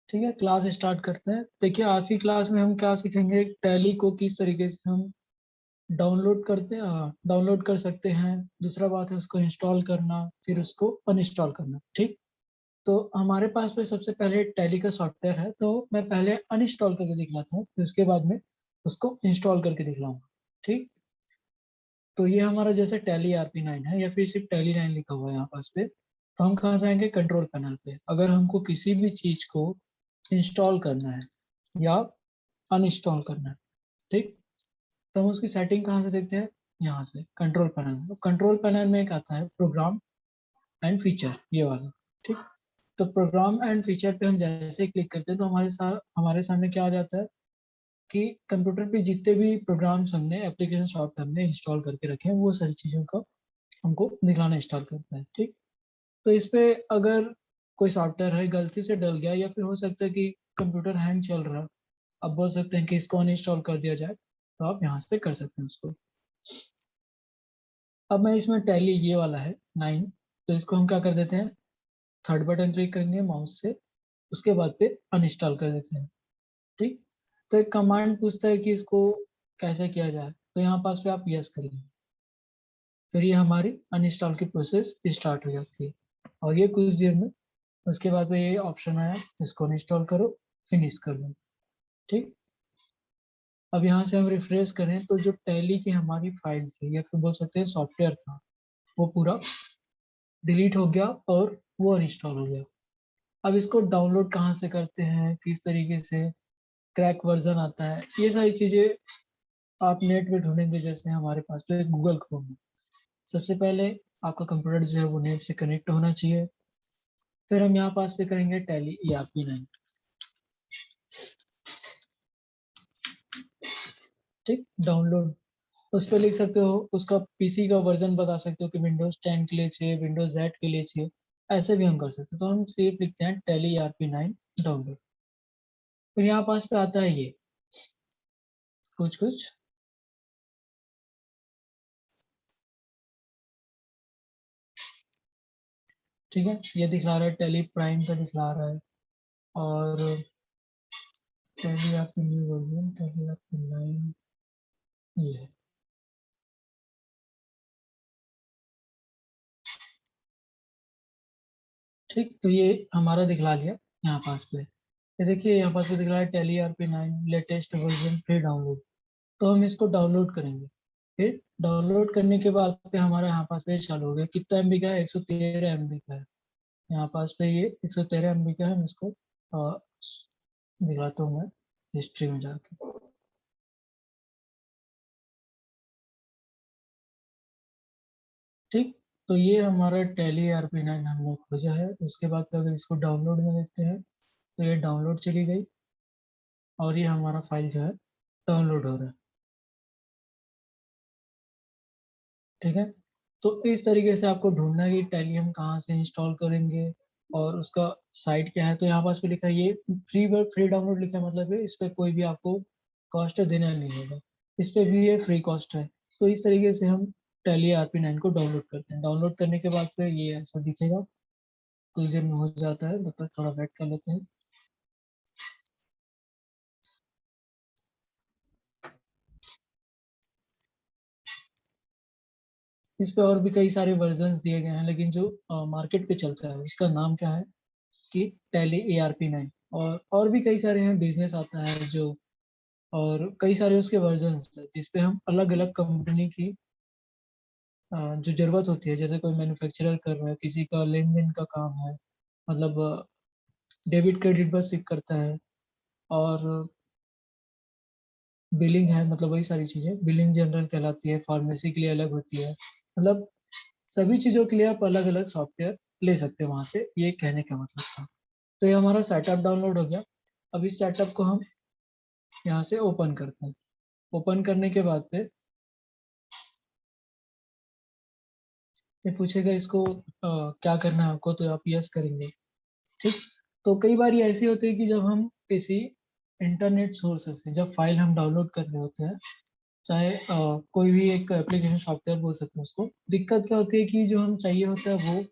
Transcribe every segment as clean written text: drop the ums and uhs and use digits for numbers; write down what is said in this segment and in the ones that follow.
ठीक है, class start करते हैं। देखिए आज की क्लास में हम क्या सीखेंगे, टैली को किस तरीके से हम डाउनलोड करते हैं, डाउनलोड कर सकते हैं। दूसरा बात है उसको इंस्टॉल करना, फिर उसको अनइंस्टॉल करना। ठीक, तो हमारे पास में सबसे पहले टैली का सॉफ्टवेयर है, तो मैं पहले अनइंस्टॉल करके दिखलाता हूँ, फिर उसके बाद में उसको इंस्टॉल करके दिखलाऊंगा। ठीक, तो ये हमारा जैसे टैली RP9 है या फिर सिर्फ टैली 9 लिखा हुआ है यहाँ पास पे, तो हम कहाँ जाएंगे, कंट्रोल पैनल पे। अगर हमको किसी भी चीज को इंस्टॉल करना है या अनइंस्टॉल करना है, ठीक, तो हम उसकी सेटिंग कहाँ से देखते हैं, यहाँ से कंट्रोल पैनल। तो कंट्रोल पैनल में एक आता है प्रोग्राम एंड फीचर, ये वाला। ठीक, तो प्रोग्राम एंड फीचर पे हम जैसे ही क्लिक करते हैं तो हमारे सामने क्या आ जाता है कि कंप्यूटर पे जितने भी प्रोग्राम्स हमने, एप्लीकेशन सॉफ्ट हमने इंस्टॉल करके रखे हैं, वो सारी चीज़ों का हमको दिखाना स्टार्ट करता है। ठीक, तो इस पे अगर कोई सॉफ्टवेयर है गलती से डल गया, या फिर हो सकता है कि कंप्यूटर हैंग चल रहा है, अब बोल सकते हैं कि इसको अनइंस्टॉल कर दिया जाए, तो आप यहाँ से कर सकते हैं उसको। अब मैं इसमें टैली ये वाला है 9, तो इसको हम क्या कर देते हैं, थर्ड बटन क्लिक करेंगे माउस से, उसके बाद पे अनइंस्टॉल कर देते हैं। ठीक, तो एक कमांड पूछता है कि इसको कैसे किया जाए, तो यहाँ पास पे आप यस करेंगे, फिर ये हमारी अनइंस्टॉल की प्रोसेस स्टार्ट हो जाती है। और ये कुछ देर में, उसके बाद में ये ऑप्शन आया, इसको इंस्टॉल करो, फिनिश कर लो। ठीक, अब यहाँ से हम रिफ्रेश करें तो जो टैली की हमारी फाइल थी या फिर बोल सकते हैं सॉफ्टवेयर था, वो पूरा डिलीट हो गया और वो अनइंस्टॉल हो गया। अब इसको डाउनलोड कहाँ से करते हैं, किस तरीके से क्रैक वर्जन आता है, ये सारी चीज़ें आप नेट पे ढूंढेंगे। जैसे हमारे पास तो एक गूगल क्रोम है, सबसे पहले आपका कंप्यूटर जो है वो नेट से कनेक्ट होना चाहिए। फिर हम यहाँ पास पे करेंगे टैली ERP9। ठीक, डाउनलोड, उस पर लिख सकते हो उसका पीसी का वर्जन, बता सकते हो कि विंडोज 10 के लिए चाहिए, विंडोज 8 के लिए चाहिए, ऐसे भी हम कर सकते हैं। तो हम सिर्फ लिखते हैं टैली ERP9 डाउनलोड। फिर यहाँ पास पे आता है ये कुछ कुछ, ठीक है, ये दिखला रहा है टैली प्राइम का दिखला रहा है, और tally ERP new version, tally ERP9, ये है। ठीक, तो ये हमारा दिखला लिया यहाँ पास पे। ये देखिए यहाँ पास पे दिखला है tally ERP9 latest version free download. तो हम इसको डाउनलोड करेंगे। फिर डाउनलोड करने के बाद पे हमारा यहाँ पास पे चालू हो गया। कितना MB का है, 113 MB का है। यहाँ पास पे ये 113 MB का है। हम इसको दिखाता हूँ मैं हिस्ट्री में जाके। ठीक, तो ये हमारा टैली ERP9 हमने खोजा है। उसके बाद फिर अगर इसको डाउनलोड में देखते हैं तो ये डाउनलोड चली गई, और ये हमारा फाइल जो है डाउनलोड हो रहा है। ठीक है, तो इस तरीके से आपको ढूंढना है कि टैली हम कहाँ से इंस्टॉल करेंगे और उसका साइट क्या है। तो यहाँ पास पे लिखा है ये फ्री डाउनलोड लिखा है, मतलब है इस पे कोई भी आपको कॉस्ट देना नहीं होगा, इस पे भी ये फ्री कॉस्ट है। तो इस तरीके से हम टैली RP9 को डाउनलोड करते हैं। डाउनलोड करने के बाद फिर ये ऐसा दिखेगा, कुछ देर में हो जाता है, तब तक थोड़ा वेट कर लेते हैं। इस पे और भी कई सारे वर्जन दिए गए हैं, लेकिन जो मार्केट पे चलता है उसका नाम क्या है कि टैली ERP9। और भी कई सारे हैं, बिजनेस आता है जो, और कई सारे उसके वर्जन है जिसपे हम अलग अलग कंपनी की जो जरूरत होती है, जैसे कोई मैन्युफैक्चरर कर रहा है, किसी का लेन देन का काम है, मतलब डेबिट क्रेडिट बस चेक करता है, और बिलिंग है, मतलब वही सारी चीजें बिलिंग जनरल कहलाती है, फार्मेसी के लिए अलग होती है, मतलब सभी चीजों के लिए आप अलग अलग सॉफ्टवेयर ले सकते हैं वहां से, ये कहने का मतलब था। तो ये हमारा सेटअप डाउनलोड हो गया। अब इस सेटअप को हम यहाँ से ओपन करते हैं। ओपन करने के बाद पे ये पूछेगा इसको क्या करना है आपको, तो आप यस करेंगे। ठीक, तो कई बार ये ऐसी होती है कि जब हम किसी इंटरनेट सोर्स से जब फाइल हम डाउनलोड कर रहे होते हैं, चाहे कोई भी एक एप्लीकेशन सॉफ्टवेयर बोल सकते हैं उसको, दिक्कत क्या होती है कि जो हम चाहिए होता है वो,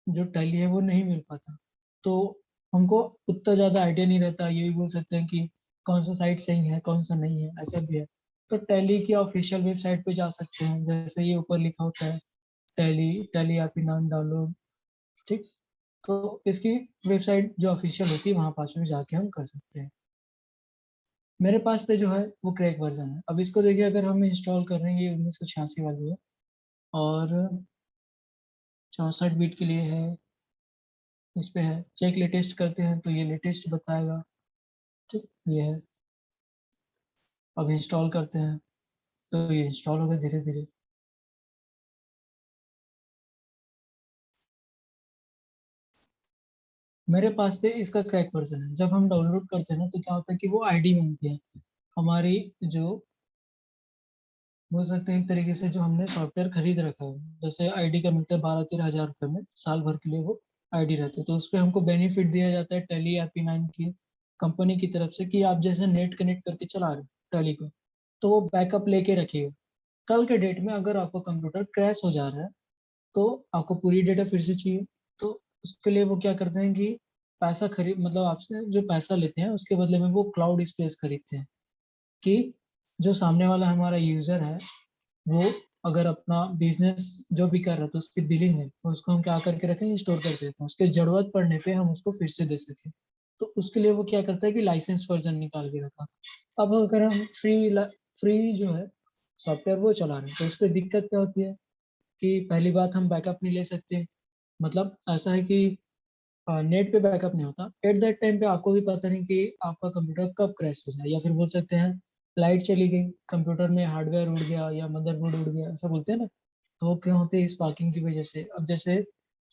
जो टैली है वो नहीं मिल पाता। तो हमको उतना ज़्यादा आइडिया नहीं रहता, ये भी बोल सकते हैं कि कौन सा साइट सही है कौन सा नहीं है, ऐसा भी है। तो टैली की ऑफिशियल वेबसाइट पे जा सकते हैं, जैसे ये ऊपर लिखा होता है टैली, टैली आपकी नाम डाउनलोड, ठीक। तो इसकी वेबसाइट जो ऑफिशियल होती है वहाँ पास में जाके हम कर सकते हैं। मेरे पास पे जो है वो क्रैक वर्जन है। अब इसको देखिए, अगर हम इंस्टॉल कर रहे हैं, ये 1986 वाली है और 64 बिट के लिए है, इस पे है चेक लेटेस्ट करते हैं तो ये लेटेस्ट बताएगा, ठीक। ये है, अब इंस्टॉल करते हैं तो ये इंस्टॉल होगा धीरे धीरे। मेरे पास पे इसका क्रैक वर्जन है। जब हम डाउनलोड करते हैं ना तो क्या होता है कि वो आईडी मांगती है हमारी, जो बोल सकते हैं एक तरीके से जो हमने सॉफ्टवेयर खरीद रखा है। जैसे आईडी का मिलता है 12-13 हज़ार रुपये में साल भर के लिए वो आईडी रहता है, तो उस पर हमको बेनिफिट दिया जाता है टेली RP9 की कंपनी की तरफ से कि आप जैसे नेट कनेक्ट करके चला रहे हो टेली को, तो वो बैकअप लेके रखिएगा। कल के डेट में अगर आपका कंप्यूटर क्रैश हो जा रहा है तो आपको पूरी डेटा फिर से चाहिए, तो उसके लिए वो क्या करते हैं कि पैसा खरीद, मतलब आपसे जो पैसा लेते हैं उसके बदले में वो क्लाउड स्पेस खरीदते हैं कि जो सामने वाला हमारा यूजर है वो अगर अपना बिजनेस जो भी कर रहा है तो उसकी बिलिंग है तो उसको हम क्या करके रखें, स्टोर करके रखें, उसके जरूरत पड़ने पे हम उसको फिर से दे सकें। तो उसके लिए वो क्या करता है कि लाइसेंस वर्जन निकाल के रखा। अब अगर हम फ्री जो है सॉफ्टवेयर वो चला रहे हैं तो उस पर दिक्कत क्या होती है कि पहली बात हम बैकअप नहीं ले सकते। मतलब ऐसा है कि नेट पे बैकअप नहीं होता एट दैट टाइम पे, आपको भी पता नहीं कि आपका कंप्यूटर कब क्रैश हो जाए, या फिर बोल सकते हैं लाइट चली गई, कंप्यूटर में हार्डवेयर उड़ गया या मदरबोर्ड उड़ गया, ऐसा बोलते हैं ना। तो वो क्यों होते हैं, इस पार्किंग की वजह से। अब जैसे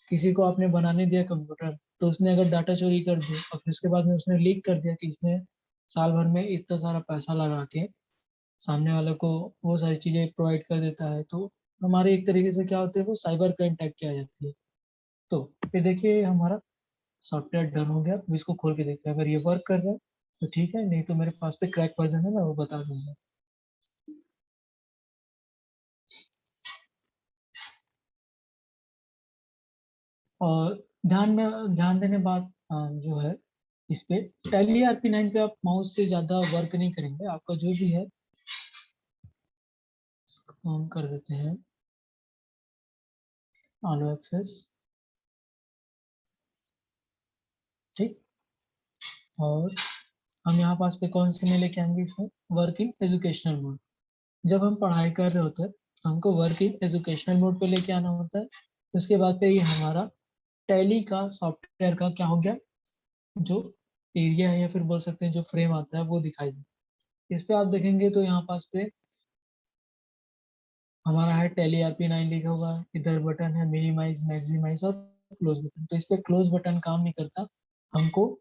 किसी को आपने बनाने दिया कंप्यूटर, तो उसने अगर डाटा चोरी कर दिया और फिर उसके बाद में उसने लीक कर दिया कि इसने साल भर में इतना सारा पैसा लगा के सामने वाले को वो सारी चीजें प्रोवाइड कर देता है, तो हमारे एक तरीके से क्या होते हैं वो साइबर क्राइम टाइप की आ जाती है। तो फिर देखिए हमारा सॉफ्टवेयर डन हो गया। अब इसको खोल के देखते हैं, अगर ये वर्क कर रहा है तो ठीक है, नहीं तो मेरे पास पे क्रैक वर्जन है, मैं वो बता दूंगा। और ध्यान देने बात जो है इस पे, टैली RP9 पे आप माउस से ज़्यादा वर्क नहीं करेंगे, आपका जो भी है इसको हम कर देते हैं ऑलो एक्सेस, ठीक। और हम यहाँ पास पे कौन से में लेके आएंगे इसमें, वर्क इन एजुकेशनल मोड। जब हम पढ़ाई कर रहे होते हैं तो हमको वर्क इन एजुकेशनल मोड पे लेके आना होता है। उसके बाद पे ये हमारा टैली का सॉफ्टवेयर का क्या हो गया, जो एरिया है या फिर बोल सकते हैं जो फ्रेम आता है वो दिखाई दे। इस पे आप देखेंगे तो यहाँ पास पे हमारा है टैली RP9 लिखा हुआ है, इधर बटन है मिनिमाइज मैक्सिमाइज और क्लोज बटन। तो इस पे क्लोज बटन काम नहीं करता, हमको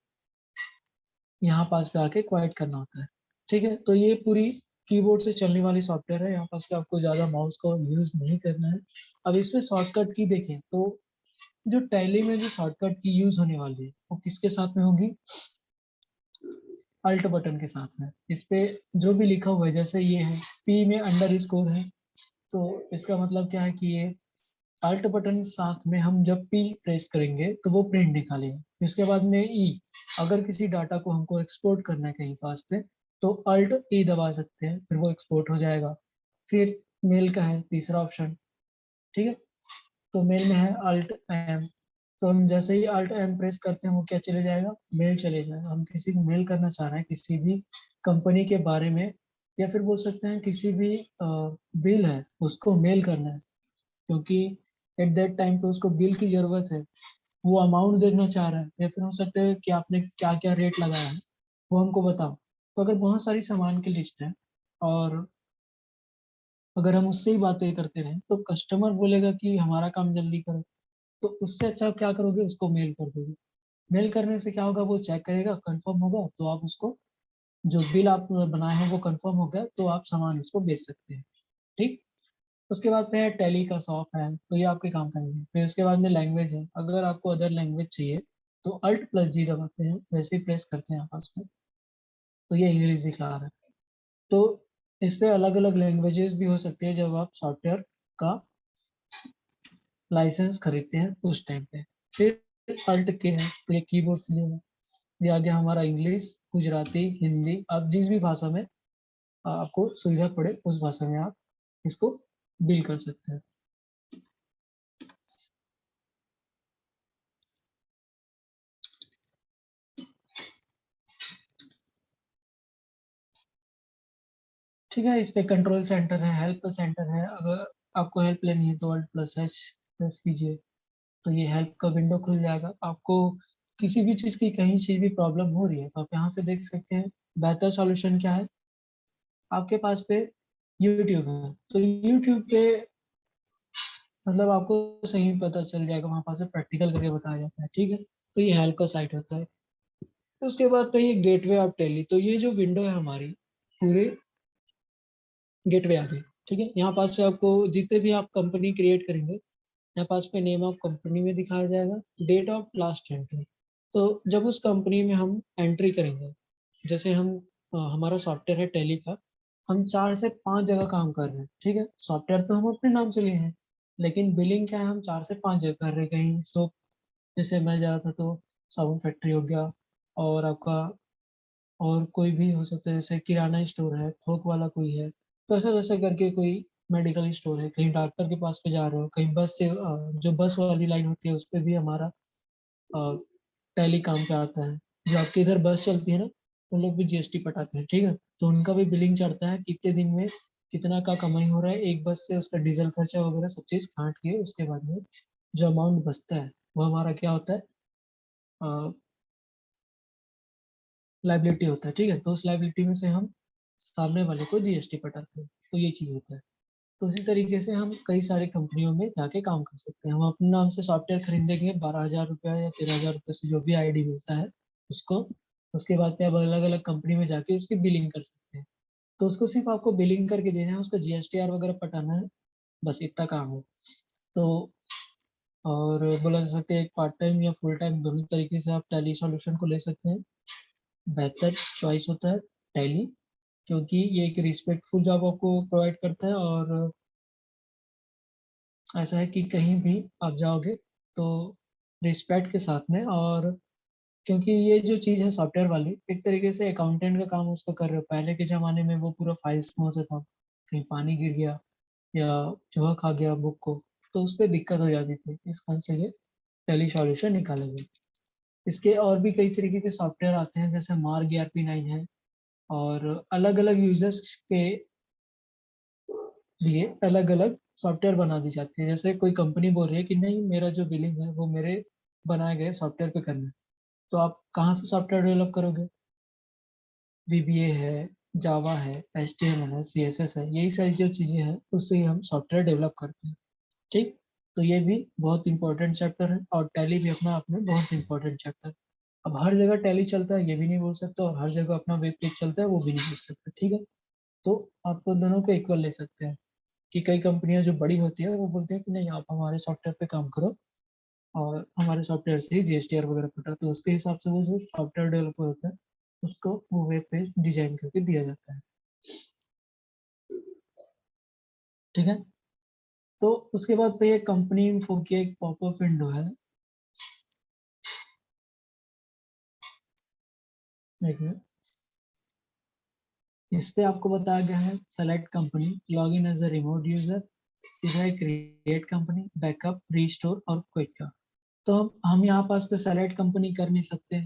यहाँ पास पे आके क्वाइट करना होता है, ठीक है। तो ये पूरी कीबोर्ड से चलने वाली सॉफ्टवेयर है, यहाँ पास पे आपको ज़्यादा माउस का यूज नहीं करना है। अब इसमें शॉर्टकट की देखें तो जो टैली में जो शॉर्टकट की यूज होने वाली है वो किसके साथ में होगी, अल्ट बटन के साथ में। इस पे जो भी लिखा हुआ है, जैसे ये है पी में अंडर स्कोर है, तो इसका मतलब क्या है कि ये अल्ट बटन साथ में हम जब पी प्रेस करेंगे तो वो प्रिंट निकालेगा। इसके बाद में ई, अगर किसी डाटा को हमको एक्सपोर्ट करना है कहीं पास पे तो अल्ट ई दबा सकते हैं, फिर वो एक्सपोर्ट हो जाएगा। फिर मेल का है तीसरा ऑप्शन, ठीक है। तो मेल में है अल्ट एम, तो हम जैसे ही अल्ट एम प्रेस करते हैं वो क्या चले जाएगा, मेल चले जाएगा। हम किसी को मेल करना चाह रहे हैं किसी भी कंपनी के बारे में, या फिर बोल सकते हैं किसी भी बिल है उसको मेल करना है, क्योंकि एट दैट टाइम पे उसको बिल की जरूरत है, वो अमाउंट देखना चाह रहा है, या फिर हो सकता है कि आपने क्या क्या रेट लगाया है वो हमको बताओ। तो अगर बहुत सारी सामान की लिस्ट है और अगर हम उससे ही बातें करते रहें तो कस्टमर बोलेगा कि हमारा काम जल्दी करो। तो उससे अच्छा आप क्या करोगे, उसको मेल कर दोगे। मेल करने से क्या होगा, वो चेक करेगा, कंफर्म होगा तो आप उसको, जो बिल आप बनाए हैं वो कंफर्म हो गया तो आप सामान उसको बेच सकते हैं, ठीक। उसके बाद में टैली का सॉफ्ट है तो ये आपके काम करेंगे। फिर उसके बाद में लैंग्वेज है, अगर आपको अदर लैंग्वेज चाहिए तो अल्ट प्लस जी दबाते हैं, जैसे ही प्रेस करते हैं आपस में तो ये इंग्लिश दिखा रहा है। तो इस पे अलग अलग लैंग्वेजेस भी हो सकती है जब आप सॉफ्टवेयर का लाइसेंस खरीदते हैं उस टाइम पे। फिर अल्ट के है तो ये कीबोर्ड के लिए है, ये आ गया हमारा इंग्लिश, गुजराती, हिंदी, आप जिस भी भाषा में आपको सुविधा पड़े उस भाषा में आप इसको बिल कर सकते हैं। ठीक है, इस पे कंट्रोल सेंटर है, हेल्प सेंटर है। अगर आपको हेल्प लेनी है तो Alt+H प्रेस कीजिए, तो ये हेल्प का विंडो खुल जाएगा। आपको किसी भी चीज़ की कहीं चीज़ भी प्रॉब्लम हो रही है तो आप यहाँ से देख सकते हैं। बेहतर सॉल्यूशन क्या है, आपके पास पे यूट्यूब है, तो यूट्यूब पे मतलब आपको सही पता चल जाएगा, वहाँ पास प्रैक्टिकल करके बताया जाता है। ठीक है, तो ये हेल्प का साइट होता है। तो उसके बाद पे ये गेटवे ऑफ टेली, तो ये जो विंडो है हमारी पूरे गेटवे आ गई। ठीक है, यहाँ पास पे आपको जितने भी आप कंपनी क्रिएट करेंगे, यहाँ पास पे नेम ऑफ कंपनी में दिखाया जाएगा, डेट ऑफ लास्ट एंट्री। तो जब उस कंपनी में हम एंट्री करेंगे, जैसे हम हमारा सॉफ्टवेयर है टैली का, हम 4 से 5 जगह काम कर रहे हैं। ठीक है, सॉफ्टवेयर तो हम अपने नाम से लिए हैं, लेकिन बिलिंग क्या है, हम 4 से 5 जगह कर रहे हैं। कहीं सोप, जैसे मैं जा रहा था तो साबुन फैक्ट्री हो गया, और आपका और कोई भी हो सकता है, जैसे किराना स्टोर है, थोक वाला कोई है, तो ऐसा जैसे करके कोई मेडिकल स्टोर है, कहीं डॉक्टर के पास पे जा रहे हो, कहीं बस से जो बस वाली लाइन होती है उस पर भी हमारा टैली काम पे आता है। जो आपके इधर बस चलती है ना, उन लोग भी जीएसटी पटाते हैं। ठीक है, तो उनका भी बिलिंग चढ़ता है, कितने दिन में कितना का कमाई हो रहा है एक बस से, उसका डीजल खर्चा वगैरह सब चीज़ काट के उसके बाद में जो अमाउंट बचता है वो हमारा क्या होता है, लाइबिलिटी होता है। ठीक है, तो उस लाइबिलिटी में से हम सामने वाले को जीएसटी पटाते हैं, तो ये चीज़ होता है। तो उसी तरीके से हम कई सारी कंपनियों में जाके काम कर सकते हैं। हम अपने नाम से सॉफ्टवेयर खरीदेंगे, 12,000 रुपया या 13,000 रुपये से जो भी आईडी मिलता है उसको, उसके बाद पे आप अलग अलग कंपनी में जाके उसकी बिलिंग कर सकते हैं। तो उसको सिर्फ आपको बिलिंग करके देना है, उसका जीएसटीआर वगैरह पटाना है, बस इतना काम है। तो और बोला जा सकता है एक पार्ट टाइम या फुल टाइम दोनों तरीके से आप टैली सॉल्यूशन को ले सकते हैं। बेहतर चॉइस होता है टैली, क्योंकि ये एक रिस्पेक्टफुल जॉब आपको प्रोवाइड करता है, और ऐसा है कि कहीं भी आप जाओगे तो रिस्पेक्ट के साथ में। और क्योंकि ये जो चीज़ है सॉफ्टवेयर वाली, एक तरीके से अकाउंटेंट का काम उसका कर रहे हो। पहले के ज़माने में वो पूरा फाइल्स में होता था, कहीं पानी गिर गया या चूहा खा गया बुक को, तो उस पर दिक्कत हो जाती थी। इस कारण से ये टेली सॉल्यूशन निकाले गए। इसके और भी कई तरीके के सॉफ्टवेयर आते हैं, जैसे मार्ग ERP9 है, और अलग अलग यूजर्स के लिए अलग अलग सॉफ्टवेयर बना दी जाती है। जैसे कोई कंपनी बोल रही है कि नहीं, मेरा जो बिलिंग है वो मेरे बनाए गए सॉफ्टवेयर पे करना है, तो आप कहाँ से सॉफ्टवेयर डेवलप करोगे? VBA है, जावा है, HTML है, CSS है, यही सारी जो चीज़ें हैं उससे ही हम सॉफ्टवेयर डेवलप करते हैं। ठीक, तो ये भी बहुत इंपॉर्टेंट चैप्टर है, और टैली भी अपना आप में बहुत इंपॉर्टेंट चैप्टर है। अब हर जगह टैली चलता है ये भी नहीं बोल सकते, और हर जगह अपना वेब पेज चलता है वो भी नहीं बोल सकते। ठीक है, तो आप दोनों को इक्वल ले सकते हैं। कि कई कंपनियां जो बड़ी होती है वो बोलते हैं कि नहीं, आप हमारे सॉफ्टवेयर पे काम करो, और हमारे सॉफ्टवेयर से ही GSTR वगैरह कटा, तो उसके हिसाब से वो जो सॉफ्टवेयर डेवलपर होता है उसको वो वेब पेज डिजाइन करके दिया जाता है। ठीक है, तो उसके बाद पे ये कंपनी इन्फो की एक पॉपअप विंडो है। देखिए, इस पे आपको बताया गया है select company, log in as a remote user, तीसरा है क्रिएट कंपनी, बैकअप, रीस्टोर और क्विक का। तो हम यहाँ पास पे सेलेक्ट कंपनी कर नहीं सकते,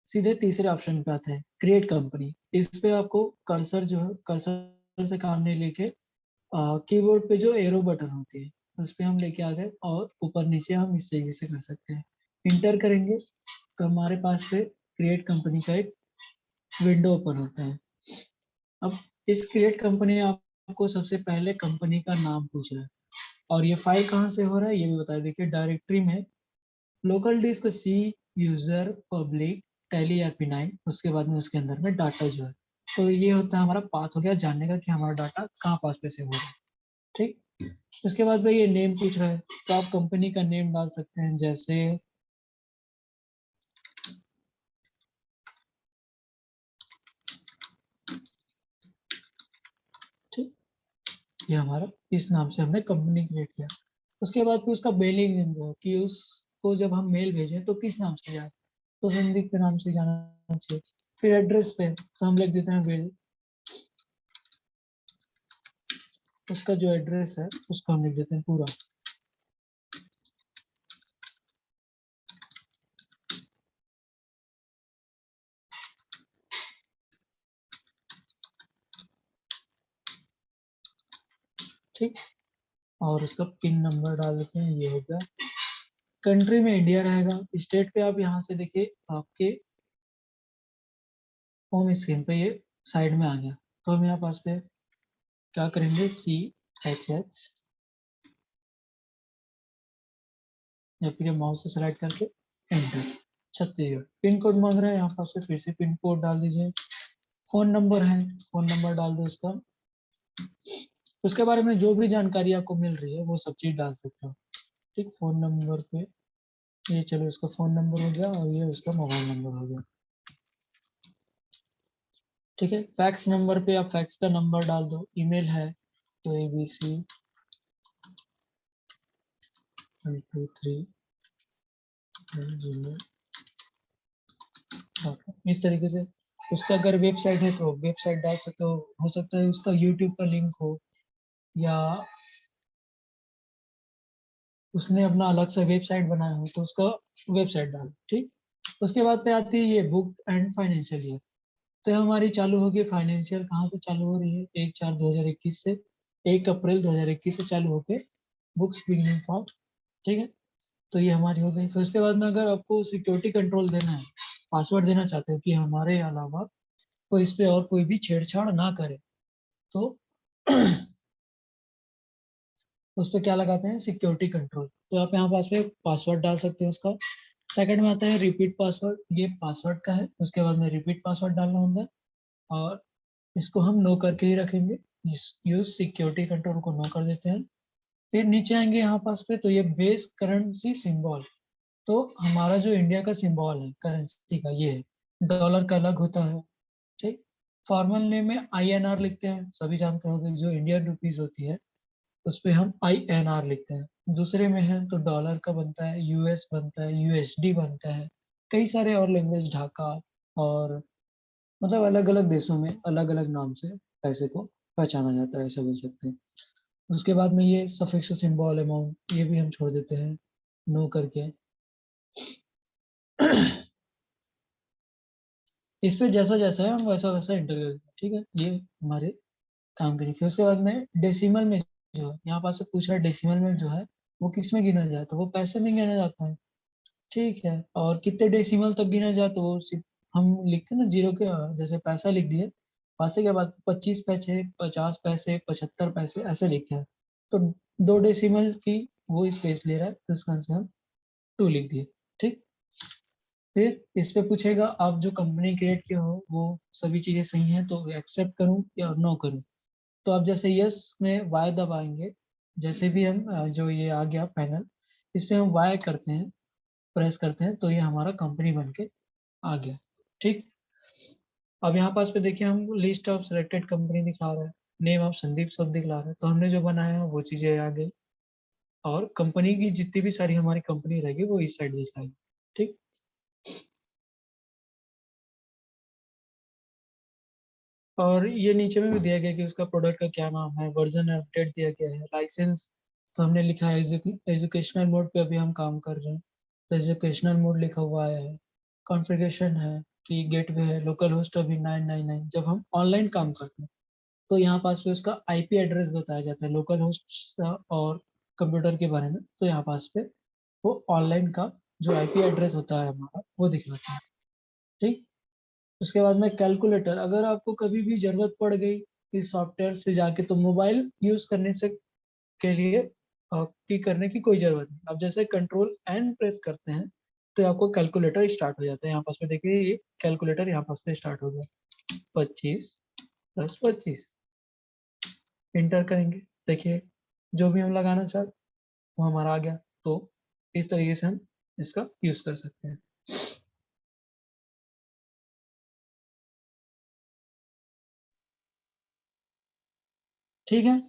सीधे तीसरे ऑप्शन पे आते हैं क्रिएट कंपनी। इस पे आपको कर्सर जो है, कर्सर से काम नहीं लेके कीबोर्ड पे जो एरो बटन होती है उस पे हम लेके आ गए, और ऊपर नीचे हम इस तरीके से कर सकते हैं। इंटर करेंगे तो हमारे पास पे क्रिएट कंपनी का एक विंडो ओपन होता है। अब इस क्रिएट कंपनी आपको सबसे पहले कंपनी का नाम पूछ रहा है, और ये फाइल कहाँ से हो रहा है ये भी बताया। देखिए, डायरेक्टरी में local disk C, user, public, tally ERP9, उसके बाद में उसके अंदर में डाटा जो है, तो ये होता है हमारा पाथ हो गया जानने का कि हमारा डाटा कहाँ पास पे से हो रहा है। ठीक, उसके बाद भाई ये नेम पूछ रहा है, तो आप कंपनी का नेम डाल सकते हैं, जैसे ठीक, ये हमारा इस नाम से हमने कंपनी क्रिएट किया। उसके बाद फिर उसका मेलिंग नेम जो है कि उसको जब हम मेल भेजें तो किस नाम से जाए, तो संदीप के नाम से जाना चाहिए। फिर एड्रेस पे तो हम लिख देते हैं विल, उसका जो एड्रेस है उसको हम लिख देते हैं पूरा। ठीक, और उसका पिन नंबर डाल देते हैं, ये हो गया। कंट्री में इंडिया रहेगा। स्टेट पे आप यहाँ से देखिए आपके होम स्क्रीन पे ये साइड में आ गया। तो हम यहाँ पास पे क्या करेंगे, CHH या फिर माउस से सेलेक्ट करके एंटर। छत्तीसगढ़ पिन कोड मांग रहा है, यहाँ पास से फिर से पिन कोड डाल दीजिए। फोन नंबर है, फोन नंबर डाल दो उसका। उसके बारे में जो भी जानकारी आपको मिल रही है वो सब चीज डाल सकते हो। ठीक, फोन नंबर पे ये चलो इसका फोन नंबर हो गया और ये उसका मोबाइल नंबर हो गया। ठीक है, फैक्स नंबर पे आप फैक्स का नंबर डाल दो। ईमेल है तो abc123@gmail.com, इस तरीके से। उसका अगर वेबसाइट है तो वेबसाइट डाल सकते हो सकता है उसका यूट्यूब का लिंक हो, या उसने अपना अलग से वेबसाइट बनाया हो तो उसका वेबसाइट डाल। ठीक, उसके बाद पे आती है ये बुक एंड फाइनेंशियल ईयर। तो हमारी चालू होगी फाइनेंशियल, कहाँ से चालू हो रही है, 1/4/2021 से, 1 अप्रैल 2021 से चालू होके बुक्स बिगिनिंग फ्रॉम। ठीक है, तो ये हमारी हो गई। फिर उसके बाद में अगर आपको सिक्योरिटी कंट्रोल देना है, पासवर्ड देना चाहते हो कि हमारे अलावा कोई इस पे और कोई भी छेड़छाड़ ना करे, तो उस पर क्या लगाते हैं, सिक्योरिटी कंट्रोल। तो आप यहाँ पास पे पासवर्ड डाल सकते हो उसका। सेकंड में आता है रिपीट पासवर्ड, ये पासवर्ड का है। उसके बाद में रिपीट पासवर्ड डालना होगा और इसको हम नो करके ही रखेंगे। यूज सिक्योरिटी कंट्रोल को नो कर देते हैं। फिर नीचे आएंगे यहाँ पास पे, तो ये बेस करेंसी सिंबल। तो हमारा जो इंडिया का सिंबल है करेंसी का, ये है। डॉलर का अलग होता है। ठीक, फॉर्मल नेम में INR लिखते हैं, सभी जानते होंगे जो इंडियन रुपीज होती है उस पे हम INR लिखते हैं। दूसरे में है तो डॉलर का बनता है, US बनता है, USD बनता है। कई सारे और लैंग्वेज, ढाका और मतलब अलग अलग देशों में अलग अलग नाम से पैसे को पहचाना जाता है, ऐसा बोल सकते हैं। उसके बाद में ये सफिक्स सिंबल अमाउंट ये भी हम छोड़ देते हैं नो करके। इस पे जैसा जैसा है हम वैसा वैसा एंटर कर देते हैं। ठीक है, ये हमारे काम करिए। फिर उसके बाद में डेसिमल में जो है, यहाँ पास से पूछ रहा है डेसिमल में जो है वो किस में गिना जाए, तो वो पैसे में गिना जाता है। ठीक है, और कितने डेसिमल तक गिना जाए तो वो सिर्फ हम लिखते हैं ना जीरो के, जैसे पैसा लिख दिए, पैसे के बाद 25 पैसे, 50 पैसे, 75 पैसे ऐसे लिखते हैं। तो 2 डेसिमल की वो स्पेस ले रहा है तो इसका आंसर हम 2 लिख दिए। ठीक, फिर इस पे पूछेगा आप जो कंपनी क्रिएट किए हो वो सभी चीजें सही हैं तो एक्सेप्ट करूं या नो करूं। तो आप जैसे यस में वाई दबाएंगे, जैसे भी हम जो ये आ गया पैनल, इस पे हम वाई करते हैं, प्रेस करते हैं तो ये हमारा कंपनी बन के आ गया। ठीक, अब यहाँ पास पे देखिए हम लिस्ट ऑफ सिलेक्टेड कंपनी दिखा रहा है, नेम ऑफ संदीप सब दिखला रहा है, तो हमने जो बनाया है वो चीजें आ गई। और कंपनी की जितनी भी सारी हमारी कंपनी रहेगी वो इस साइड दिखाएगी। ठीक, और ये नीचे में भी दिया गया कि उसका प्रोडक्ट का क्या नाम है, वर्जन अपडेट दिया गया है, लाइसेंस तो हमने लिखा है एजुकेशनल मोड पे अभी हम काम कर रहे हैं तो एजुकेशनल मोड लिखा हुआ है। कॉन्फ़िगरेशन है कि गेटवे है, लोकल होस्ट अभी 999 जब हम ऑनलाइन काम करते हैं तो यहाँ पास पे उसका IP एड्रेस बताया जाता है लोकल होस्ट और कंप्यूटर के बारे में। तो यहाँ पास पे वो ऑनलाइन का जो IP एड्रेस होता है हमारा वो दिखलाता है। ठीक, उसके बाद में कैलकुलेटर, अगर आपको कभी भी जरूरत पड़ गई इस सॉफ्टवेयर से जाके तो मोबाइल यूज करने से के लिए की करने की कोई जरूरत नहीं। आप जैसे Ctrl N प्रेस करते हैं तो आपको कैलकुलेटर स्टार्ट हो जाता है। यहाँ पास पे देखिए ये कैलकुलेटर यहाँ पास पे स्टार्ट हो गया। 25 + 25 इंटर करेंगे, देखिए जो भी हम लगाना चाहते वो हमारा आ गया। तो इस तरीके से हम इसका यूज कर सकते हैं। ठीक है,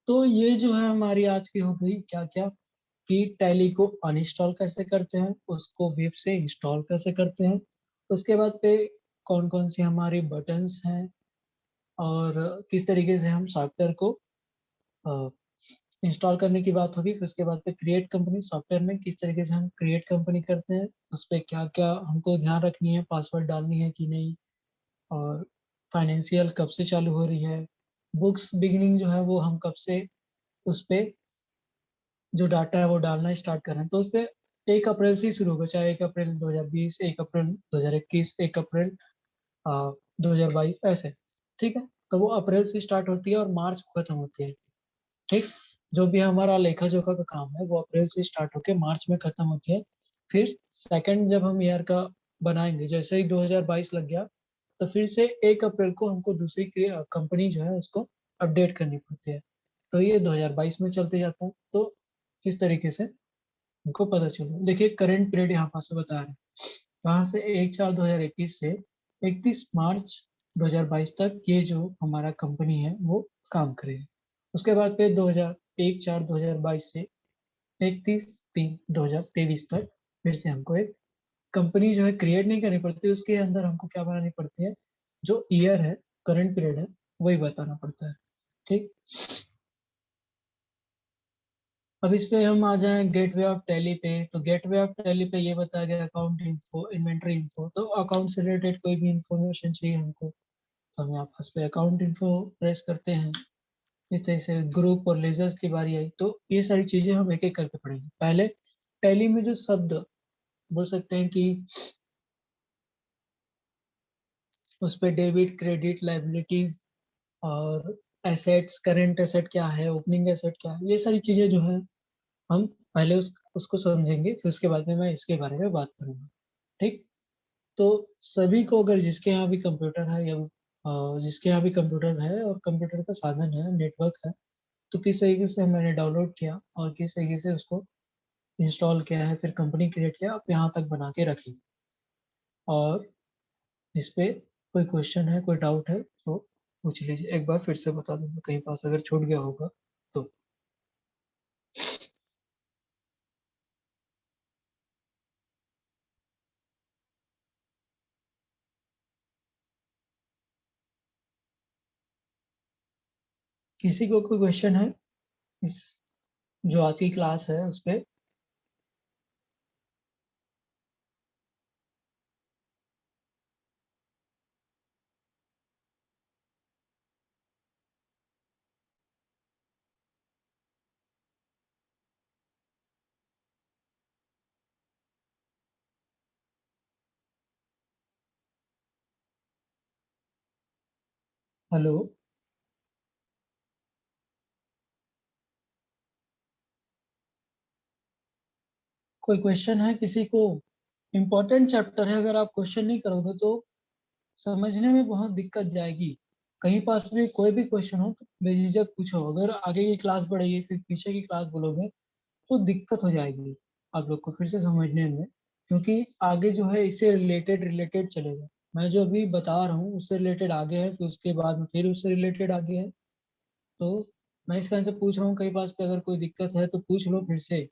तो ये जो है हमारी आज की हो गई क्या क्या कि टैली को अनइंस्टॉल कैसे करते हैं, उसको वेब से इंस्टॉल कैसे करते हैं, उसके बाद पे कौन कौन सी हमारी बटन्स हैं, और किस तरीके से हम सॉफ्टवेयर को इंस्टॉल करने की बात होगी। फिर उसके बाद पे क्रिएट कंपनी, सॉफ्टवेयर में किस तरीके से हम क्रिएट कंपनी करते हैं, उस पर क्या क्या हमको ध्यान रखनी है, पासवर्ड डालनी है कि नहीं, और फाइनेंशियल कब से चालू हो रही है, बुक्स बिगिनिंग जो है वो हम कब से उस पे जो डाटा है वो डालना स्टार्ट कर रहे हैं। तो उस पे 1 अप्रैल से ही शुरू होगा, चाहे 1 अप्रैल 2020, 1 अप्रैल 2021, 1 अप्रैल 2022, ऐसे। ठीक है, तो वो अप्रैल से स्टार्ट होती है और मार्च को खत्म होती है। ठीक, जो भी हमारा लेखा जोखा का काम है वो अप्रैल से स्टार्ट होके मार्च में खत्म होती है। फिर सेकंड जब हम ईयर का बनाएंगे, जैसे ही 2022 लग गया, तो फिर से 1 अप्रैल को हमको दूसरी कंपनी जो है उसको अपडेट करनी पड़ती है। तो ये 2022 में चलते जाता है। तो इस तरीके से हमको पता चला। देखिए करंट पीरियड यहाँ पास में बता रहे हैं, वहां से 1/4/2021 से 31 मार्च 2022 तक ये जो हमारा कंपनी है वो काम करेगी। उसके बाद फिर 1/4/2022 से 31/3/2023 तक फिर से हमको एक कंपनी जो है क्रिएट नहीं करनी पड़ती, उसके अंदर हमको क्या बनानी पड़ती है, जो ईयर है, करंट पीरियड है, वही बताना पड़ता है। ठीक, अब इस पे हम आ जाएं गेटवे ऑफ टैली पे। तो गेटवे ऑफ टैली पे ये बताया गया अकाउंट इन्फो, इन्वेंटरी इन्फो। तो अकाउंट से रिलेटेड कोई भी इंफॉर्मेशन चाहिए हमको, तो हम यहाँ पास पे अकाउंट इन्फो प्रेस करते हैं। इस तरह से ग्रुप और लेजर्स की बारी आई, तो ये सारी चीजें हम एक एक करके पढ़ेंगे। पहले टैली में जो शब्द बोल सकते हैं कि उस पे डेबिट, क्रेडिट, लाइबिलिटीज और एसेट्स, करेंट एसेट क्या है, ओपनिंग एसेट क्या है, ये सारी चीजें जो है हम पहले उसको समझेंगे, फिर उसके बाद में मैं इसके बारे में बात करूंगा। ठीक, तो सभी को, अगर जिसके यहाँ भी कंप्यूटर है या जिसके यहाँ भी कंप्यूटर है और कंप्यूटर का साधन है, नेटवर्क है, तो किस तरीके से मैंने डाउनलोड किया और किस तरीके से उसको इंस्टॉल किया है, फिर कंपनी क्रिएट किया, आप यहाँ तक बना के रखिए। और इस पे कोई क्वेश्चन है, कोई डाउट है तो पूछ लीजिए। एक बार फिर से बता दूंगा, कहीं पास अगर छूट गया होगा तो। किसी को कोई क्वेश्चन है इस जो आज की क्लास है उस पे? हेलो, कोई क्वेश्चन है किसी को? इम्पोर्टेंट चैप्टर है, अगर आप क्वेश्चन नहीं करोगे तो समझने में बहुत दिक्कत जाएगी। कहीं पास भी कोई भी क्वेश्चन हो तो बेझिझक पूछो। अगर आगे की क्लास बढ़ेगी फिर पीछे की क्लास बोलोगे तो दिक्कत हो जाएगी आप लोग को फिर से समझने में, क्योंकि आगे जो है इससे रिलेटेड रिलेटेड चलेगा। मैं जो अभी बता रहा हूँ उससे रिलेटेड आगे है, फिर उसके बाद में फिर उससे रिलेटेड आगे है। तो मैं इस कारण से पूछ रहा हूँ, कहीं पास पे अगर कोई दिक्कत है तो पूछ लो फिर से।